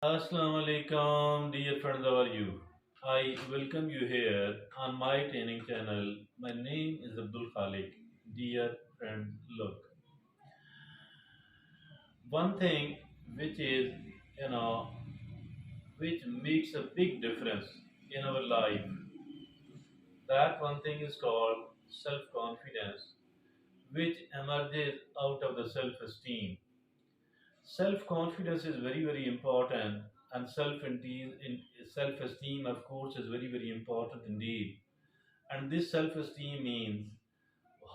Assalamu alaikum, dear friends, how are you? I welcome you here on my training channel. My name is Abdul Khalik. Dear friends, look, one thing which is, you know, which makes a big difference in our life, that one thing is called self confidence, which emerges out of the self esteem. Self confidence is very, very important, and self esteem, of course, is very, very important indeed. And this self esteem means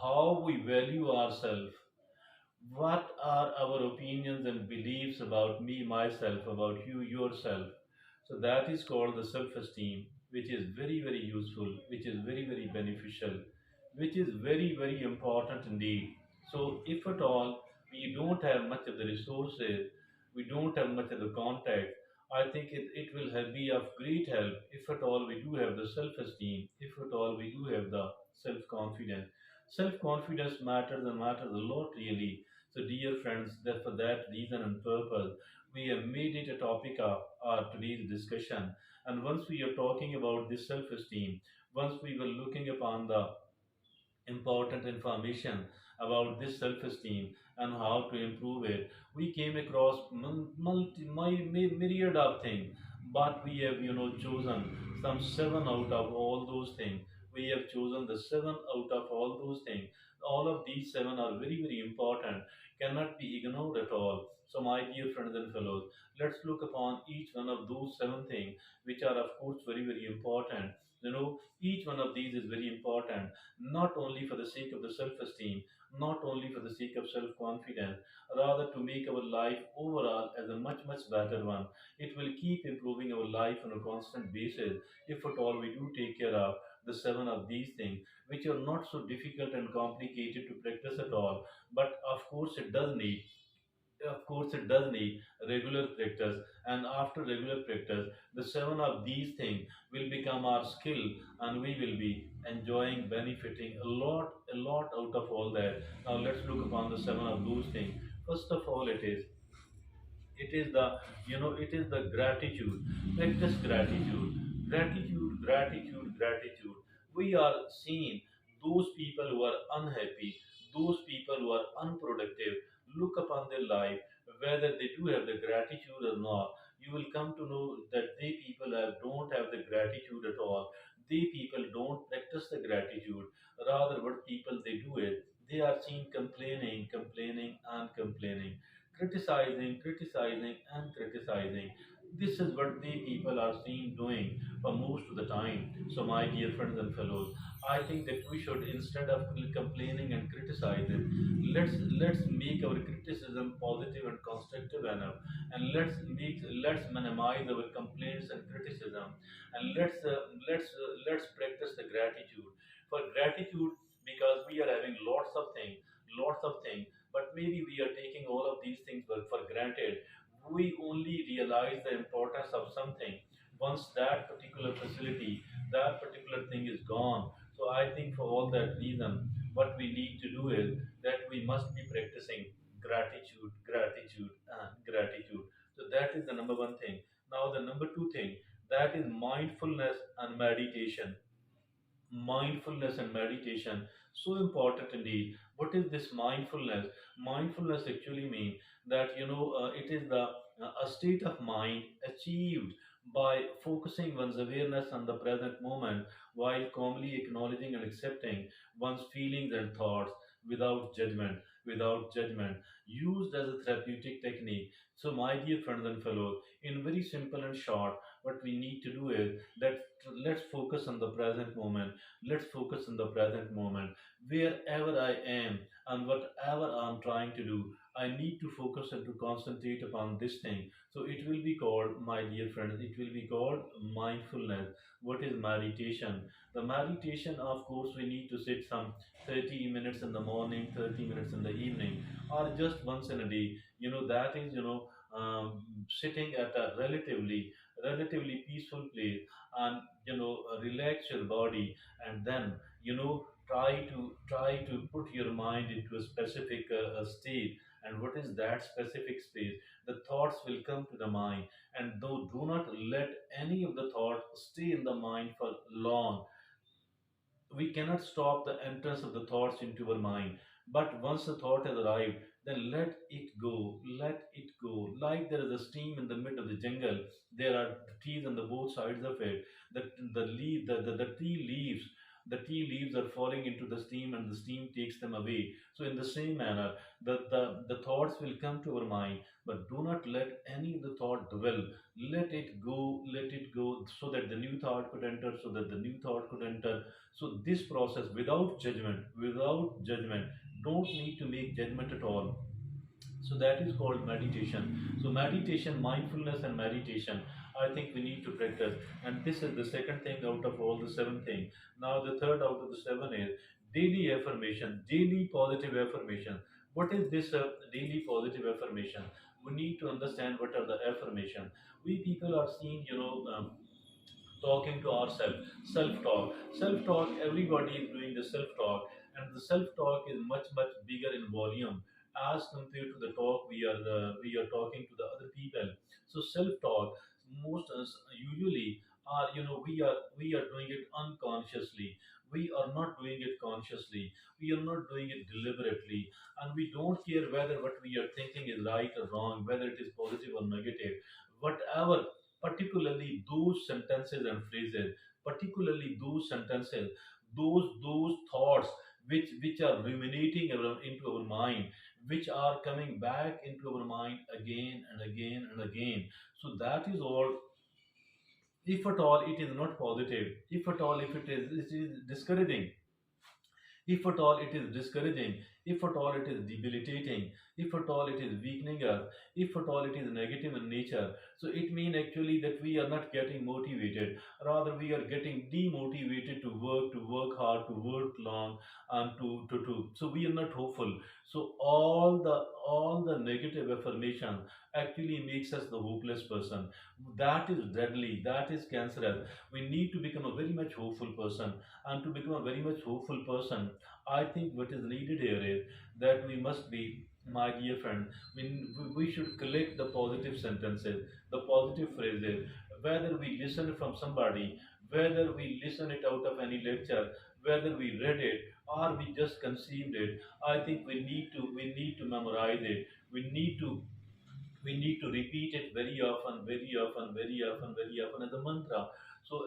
how we value ourselves, what are our opinions and beliefs about me, myself, about you, yourself. So that is called the self esteem, which is very, very useful, which is very, very beneficial, which is very, very important indeed. So, if at all we don't have much of the resources, we don't have much of the contact, I think it will be of great help if at all we do have the self esteem, if at all we do have the self confidence. Self confidence matters and matters a lot, really. So, dear friends, that for that reason and purpose, we have made it a topic of our today's discussion. And once we are talking about this self esteem, once we were looking upon the important information about this self-esteem and how to improve it, we came across myriad of things, but we have chosen some seven out of all those things. We have chosen the seven out of all those things. All of these seven are very, very important, cannot be ignored at all. So my dear friends and fellows, let's look upon each one of those seven things, which are of course very, very important. Each one of these is very important, not only for the sake of the self esteem, not only for the sake of self confidence, rather to make our life overall as a much, much better one. It will keep improving our life on a constant basis if at all we do take care of the seven of these things, which are not so difficult and complicated to practice at all. But of course it does need regular practice, and after regular practice the seven of these things will become our skill, and we will be enjoying benefiting a lot out of all that. Now let's look upon the seven of those things. First of all, it is the gratitude. Practice gratitude. We are seeing those people who are unhappy, those people who are unproductive. Look upon their life, whether they do have the gratitude or not. You will come to know that they people don't have the gratitude at all. They people don't practice the gratitude. Rather, what people they do is they are seen complaining and complaining, criticizing and criticizing. This is what the people are seen doing for most of the time. So, my dear friends and fellows, I think that we should, instead of complaining and criticizing, let's make our criticism positive and constructive enough, and let's minimize our complaints and criticism, and let's practice the gratitude. For gratitude, because we are having lots of things, but maybe we are taking all of these things for granted. We only realize the importance of something once that particular facility, that particular thing is gone. So I think for all that reason, what we need to do is that we must be practicing gratitude. So that is the number one thing. Now the number two thing, that is mindfulness and meditation. Mindfulness and meditation, so important indeed. What is this mindfulness? Mindfulness actually means that it is the a state of mind achieved by focusing one's awareness on the present moment, while calmly acknowledging and accepting one's feelings and thoughts without judgment, used as a therapeutic technique. So my dear friends and fellows, in very simple and short, what we need to do is that let's focus on the present moment. Let's focus on the present moment. Wherever I am and whatever I'm trying to do, I need to focus and to concentrate upon this thing. So it will be called, my dear friends, it will be called mindfulness. What is meditation? The meditation, of course, we need to sit some 30 minutes in the morning, 30 minutes in the evening, or just once in a day. That is, sitting at a relatively peaceful place, and relax your body, and then try to put your mind into a specific state, And what is that specific space? The thoughts will come to the mind, and though do not let any of the thought stay in the mind for long. We cannot stop the entrance of the thoughts into our mind. But once the thought has arrived, then let it go. Like there is a stream in the mid of the jungle, there are trees on the both sides of it. The tree leaves, the tea leaves are falling into the steam, and the steam takes them away. So in the same manner, the thoughts will come to our mind, but do not let any of the thought dwell. Let it go, so that the new thought could enter, so that the new thought could enter. So this process, without judgment, don't need to make judgment at all. So that is called meditation. So meditation, mindfulness, and meditation, I think we need to practice. And this is the second thing out of all the seven things. Now the third out of the seven is daily affirmation, daily positive affirmation. What is this daily positive affirmation? We need to understand what are the affirmation. We people are seeing, talking to ourselves, self-talk. Self-talk, everybody is doing the self-talk, and the self-talk is much much bigger in volume as compared to the talk we are talking to the other people. So self-talk, most us usually are, we are doing it unconsciously. We are not doing it consciously. We are not doing it deliberately, and we don't care whether what we are thinking is right or wrong, whether it is positive or negative, whatever. Particularly those sentences and phrases, particularly those sentences, those thoughts which are ruminating into our mind, which are coming back into our mind again and again and again. So that is all. If at all it is not positive, if at all if it is discouraging, if at all it is discouraging, if at all it is debilitating, if at all it is weakening us, if at all it is negative in nature, so it means actually that we are not getting motivated. Rather, we are getting demotivated to work hard, to work long, and to. So we are not hopeful. So all the negative affirmation actually makes us the hopeless person. That is deadly. That is cancerous. We need to become a very much hopeful person, and to become a very much hopeful person, I think what is needed here is that we must be, my dear friend, we should collect the positive sentences, the positive phrases, whether we listen from somebody, whether we listen it out of any lecture, whether we read it or we just conceived it. I think we need to memorize it. We need to we need to repeat it very often, very often, very often, very often as a mantra. So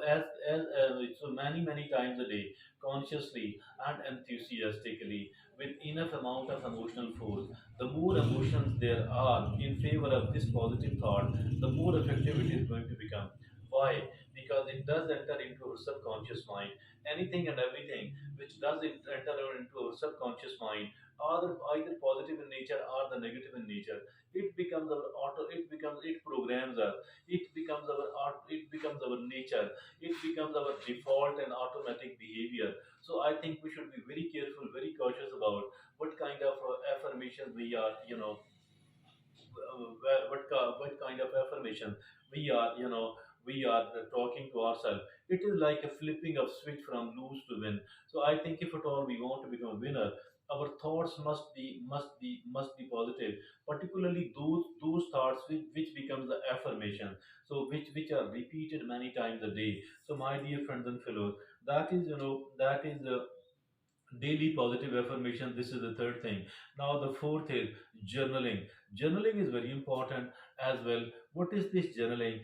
so many times a day, consciously and enthusiastically, with enough amount of emotional force. The more emotions there are in favor of this positive thought, the more effective it is going to become. Why? Because it does enter into our subconscious mind. Anything and everything which does enter into our subconscious mind, either positive in nature or the negative in nature, it becomes our auto, it programs us, it becomes our art, it becomes our nature, it becomes our default and automatic behavior. So I think we should be very careful, very cautious about what kind of affirmations we are, what kind of affirmation we are, we are talking to ourselves. It is like a flipping of switch from lose to win. So I think if at all we want to become a winner, our thoughts must be positive, particularly those thoughts which becomes the affirmation, so which are repeated many times a day. So my dear friends and fellows, that is daily positive affirmation. This is the third thing. Now the fourth is journaling. Journaling is very important as well. What is this journaling?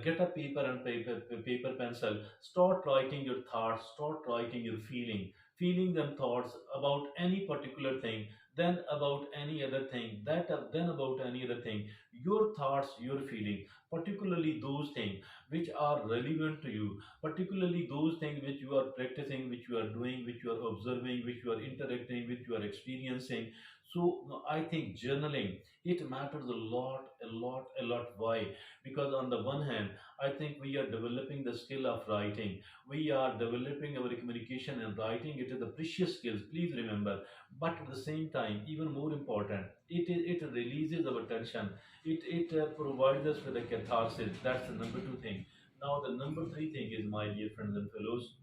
Get a paper pencil, start writing your thoughts, start writing your feeling them thoughts about any particular thing, then about any other thing, then about any other thing. Your thoughts, your feeling, particularly those things which are relevant to you, particularly those things which you are practicing, which you are doing, which you are observing, which you are interacting, which you are experiencing. So I think journaling, it matters a lot, a lot, a lot. Why? Because on the one hand, I think we are developing the skill of writing. We are developing our communication and writing. It is a precious skills. Please remember. But at the same time, even more important, it releases our tension. It provides us with a catharsis. That's the number two thing. Now, the number three thing is, my dear friends and fellows,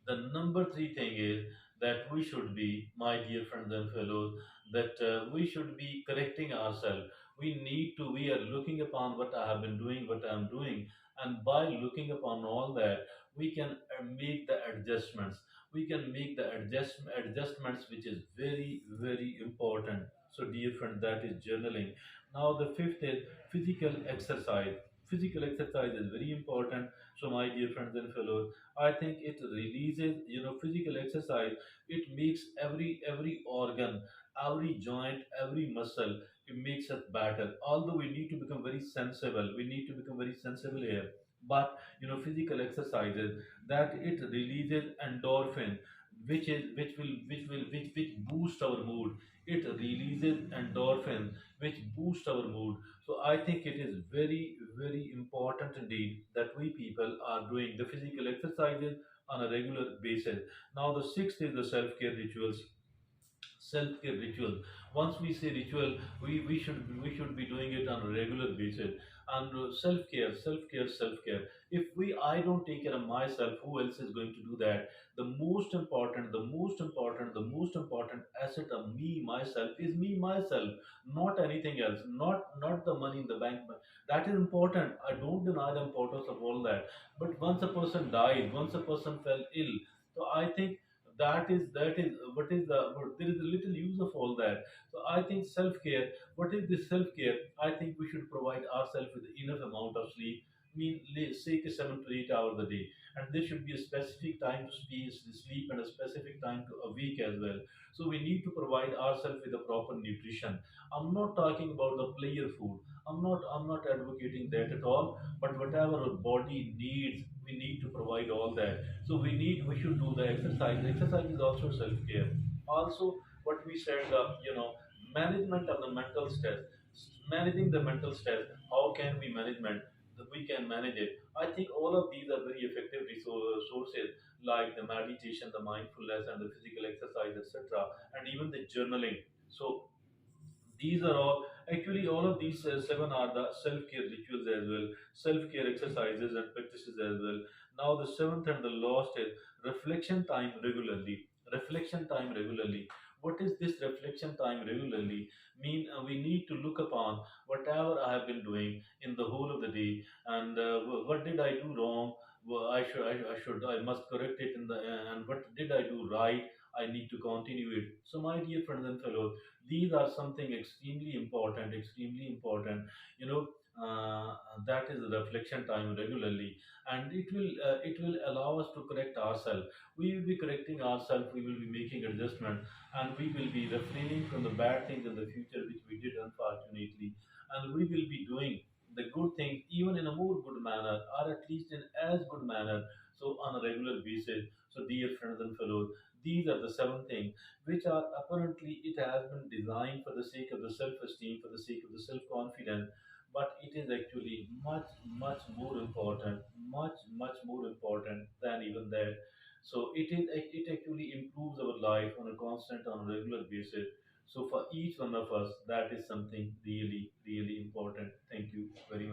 the number three thing is that we should be, my dear friends and fellows, that we should be correcting ourselves. We need to, we are looking upon what I have been doing, what I am doing, and by looking upon all that, we can make the adjustments. We can make the adjustments, which is very, very important. So, dear friend, that is journaling. Now, the fifth is physical exercise. Physical exercise is very important. So, my dear friends and fellows, I think it releases, physical exercise. It makes every organ, every joint, every muscle. It makes us better. Although we need to become very sensible, we need to become very sensible here. But physical exercises, that it releases endorphin, which boost our mood. It releases endorphin, which boost our mood. So I think it is very, very important indeed that we people are doing the physical exercises on a regular basis. Now the sixth is the self-care rituals. Self-care ritual. Once we say ritual, we should be doing it on a regular basis. And self-care, self-care, self-care. If we I don't take care of myself, who else is going to do that? The most important asset of me myself is me myself, not anything else, not the money in the bank. But that is important, I don't deny the importance of all that. But once a person died, once a person fell ill, so I think that is what is the what, there is a little use of all that. So I think self care. What is this self care? I think we should provide ourselves with enough amount of sleep. I mean, say 7 to 8 hours a day, and there should be a specific time to sleep and a specific time to a week as well. So we need to provide ourselves with a proper nutrition. I'm not talking about the player food. I'm not advocating that at all. But whatever our body needs, we need to provide all that. So we should do the exercise. Exercise is also self care. Also, what we said, management of the mental stress, managing the mental stress. How can we management? We can manage it. I think all of these are very effective resources, like the meditation, the mindfulness, and the physical exercise, etc., and even the journaling. So these are all of these seven are the self-care rituals as well, self-care exercises and practices as well. Now the seventh and the last is reflection time regularly. Reflection time regularly. What is this reflection time regularly? Mean we need to look upon whatever I have been doing in the whole of the day, and what did I do wrong? I must correct it in the and what did I do right? I need to continue it. So my dear friends and fellows, these are something extremely important, extremely important. you know that is the reflection time regularly, and it will allow us to correct ourselves. We will be correcting ourselves, we will be making adjustment, and we will be refraining from the bad things in the future which we did unfortunately, and we will be doing the good things even in a more good manner, or at least in as good manner, so on a regular basis. So dear friends and fellows, these are the seven things which are apparently it has been designed for the sake of the self-esteem, for the sake of the self-confidence, but it is actually much, much more important, much more important than even that. So it actually improves our life on a constant, on a regular basis. So for each one of us, that is something really, really important. Thank you very much.